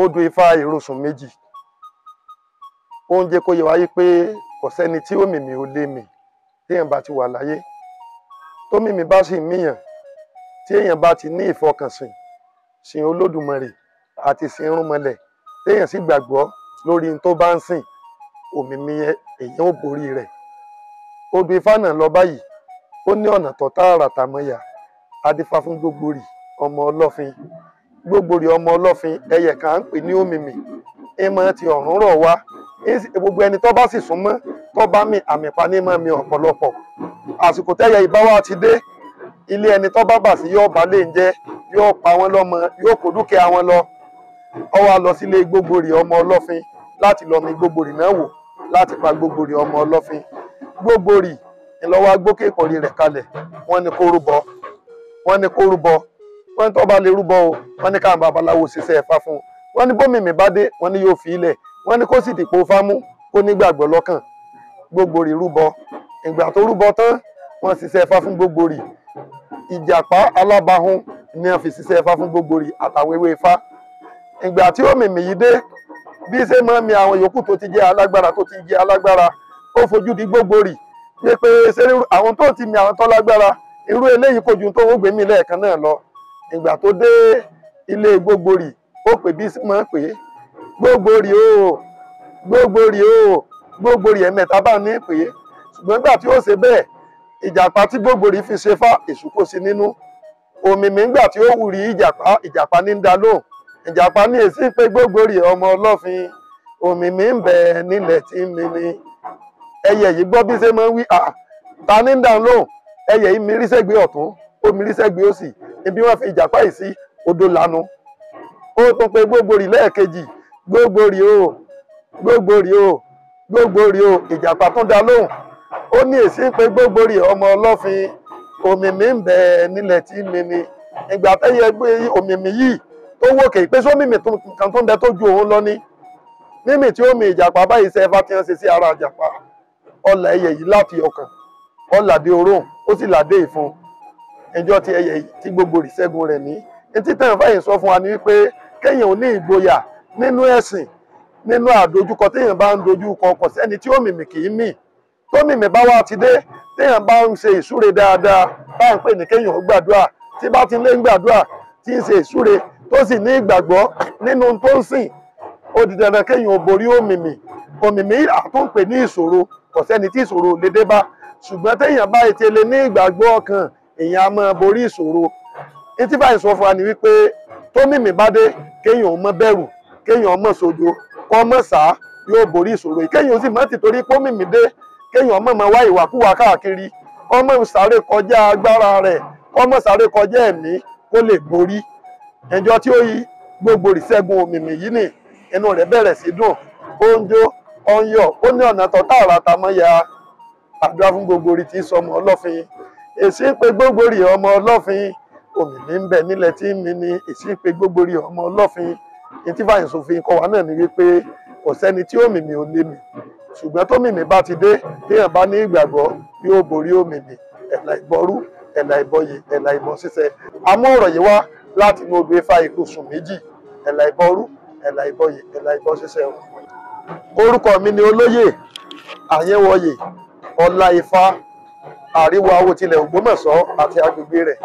odò Ifá ìrosùn méjì ó ń jẹ́ kó yé wáyé pé kò sẹ́ni tí òmìmì ò lè mì téèyàn bá ti wà láyé tómìmì bá sì míyàn tí èèyàn bá ti ní ìfọkànsìn sin Olódùmarè àti sin irúnmọlẹ̀ téèyàn sì gbàgbọ́ lórí n tó bá ń sìn òmìmì èèyàn ò borí rẹ̀. Odò Ifá náà lọ báyìí ó ní ọ̀nà tó tààrà tàmọ́yà adífá fún Gbógborì ọmọ Ọlọ́fin. Gbógborì ọmọ Ọlọ́fin ẹyẹ kan ń pè ní òmìmì ìmọ̀ ti ọ̀run rọ̀ wá gbogbo ẹni tó bá sì súnmọ́ tó bá mi àmì pa ní mọ́ mi ọ̀pọ̀lọpọ̀. Àsìkò tẹ́yẹ ìbáwá ti dé ilé ẹni tó bá bà sí yóò bá lè ń jẹ́ yóò pa wọ́n lọ́mọ yóò kó dúkìá wọn lọ. Ó wá lọ sílé Gbógborì ọmọ Ọlọ́fin láti lọ mi Gbógborì náà wò láti pa Gbógborì ọmọ Ọlọ́fin. Gbógborì ńlọ́wọ́ gbókè ìkọ̀rí rẹ̀ kalẹ̀ wọ́n ní kó rúbọ wọ́n ní kó rúbọ wọ́n ní tó bá lè rúbọ o wọ́n ní káwọn babaláwo ṣiṣẹ́ Ifá fún un wọ́n ní bómìmì bá dé wọ́n ní yóò fi ilẹ̀ wọ́n ní kó sì dìpò fámú kó nígbàgbọ́ lọ́kàn. Gbógborì rúbọ ìgbà tó rúbọ tán wọ́n ṣiṣẹ́ Ifá fún Gbógborì. Ìjàpá alábàáhùn ni wọ́n fi ṣiṣẹ́ Ifá fún Gbógborì àtàwọn ewé Ifá. Ìgbà tí òmìmì yìí dé bí ṣe máa ń mi àwọn yòókù tó ti jẹ́ alágbára ó fojú di Gbógborì pé ṣé àwọn tó ti mi àwọn tó lágbára irú eléyìí kò ju tó ń gbé mi lẹ́ẹ̀kan náà lọ. Ìgbà tó dé ilé Gbógborì ó pè bí máa ń pè é Gbógborì o Gbógborì o Gbógborì ẹ̀mẹ́ta bá ní pè é ṣùgbọ́n nígbà tí ó ṣe bẹ́ẹ̀ ìjàpá tí Gbógborì fi ṣe fá èṣù kó sí nínú. Òmìmì ńgbà tí ó wù rí ìjàpá ní ń dá lóhùn ìjàpá ní èsì pé Gbógborì ọmọ Ọlọ́fin òmìmì ń bẹ nílẹ̀ tí ń mi ni. Ẹyẹ yìí gbọ́ bí ṣe máa ń wí ta ní ń dá lóhùn ẹyẹ yìí mirí sẹ́gbẹ̀ẹ́ ọ̀tún ó mirí sẹ́gbẹ̀ẹ́ òsì ibi wọ́n fi ìjàpá yìí sí odò lanu. Ó tún pe Gbógborì lẹ́ẹ̀kejì Gbógborì o Gbógborì o Gbógborì o ìjàpá tún dá lóhùn ó ní èsì pé Gbógborì ọmọ Ọlọ́fin òmìmì ń bẹ nílẹ̀ tí mi ni. Ìgbà tẹ́yẹ gbé òmìmì yìí tó wòkè pé sómìmì kan tó ń bẹ tó ju òun lọ ní mímì tí ó mi ìjàpá báyìí ṣe Ifá tí wọ́n ṣe sí ara ìjàpá ọlà ẹyẹ yìí láti ọkàn ọlàdé oró ó sì làdé ìfun. Ẹjọ́ tí ẹyẹ tí Gbógborì ṣẹ́gun rẹ̀ ní etí tẹ̀ fáyìn sọ fún wa ní wípé kéèyàn ò ní ìgboyà nínú ẹ̀sìn nínú àdójúkọ téèyàn bá ń dojúkọ kò sẹ́ni tí òmìmì kì í mì tómìmì bá wá ti dé téèyàn bá ń ṣe ìsúre dáadáa bá ń pè ní kéèyàn ó gbàdúrà tí bá ti lé ń gbàdúrà tí ń ṣe ìsúre tó sì ní ìgbàgbọ́ nínú tó ń sìn ó di dandan kéèyàn ò borí òmìmì. Òmìmì àtúnpè ní ìṣòro kò sẹ́ni tí ìṣòro lè dé bá ṣùgbọ́n téèyàn bá ètè lè ní ìgbàgbọ́ ọkàn èèyàn á máa borí ìṣòro. Etí báyìí sọ fún wa ni wípé tómìmì bá dé kéèyàn ò mọ bẹ̀rù kéèyàn ọmọ sojo kọ́ mọ̀ sá yóò borí ìṣòro kéèyàn ó sì mọ́ tìtorí pómìmì dé kéèyàn ọmọ máa wá ìwàkúwà káàkiri ọmọ sáré kọjá agbára rẹ̀ ọmọ sáré kọjá ẹ̀mí kó lè borí. Ẹjọ́ tí ó yí Gbógborì ṣẹ́gun òmìmì yìí nì inú rẹ̀ bẹ̀rẹ̀ sí dùn ó ń jó ó ń yọ̀ ó ní ọ̀nà tó tààrà tàmọ́yà àdúrà fún Gbógborì tí sọmọ Ọlọ́fin. Èsì ń pe Gbógborì ọmọ Ọlọ́fin òmìmì ń bẹ nílẹ̀ tí mi ni èsì ń pe Gbógborì ọmọ Ọlọ́fin. Etí fàyìn sòfin kọ́ wa náà ni wípé kò sẹ́ni tí òmìmì ò lè mì ṣùgbọ́n tómìmì bá ti dé téèyàn bá ní ìgbàgbọ́ yóò borí òmìmì. Ẹ̀là ìbọrú ẹ̀là ìbọyè ẹ̀là ìbọ ṣíṣẹ. Àmọ́ ọ̀rọ̀ yìí wá láti inú odò Ifá ìrosùn méjì ẹ̀là ìbọrú ẹ̀là ìbọyè ẹ̀là ìbọ ṣíṣẹ. Orúkọ mi ni Olóyè Àyẹ́wọyè Ọláifá Àríwá Awotilẹ̀ Ògbómọ̀ṣọ́ àti agbègbè rẹ̀.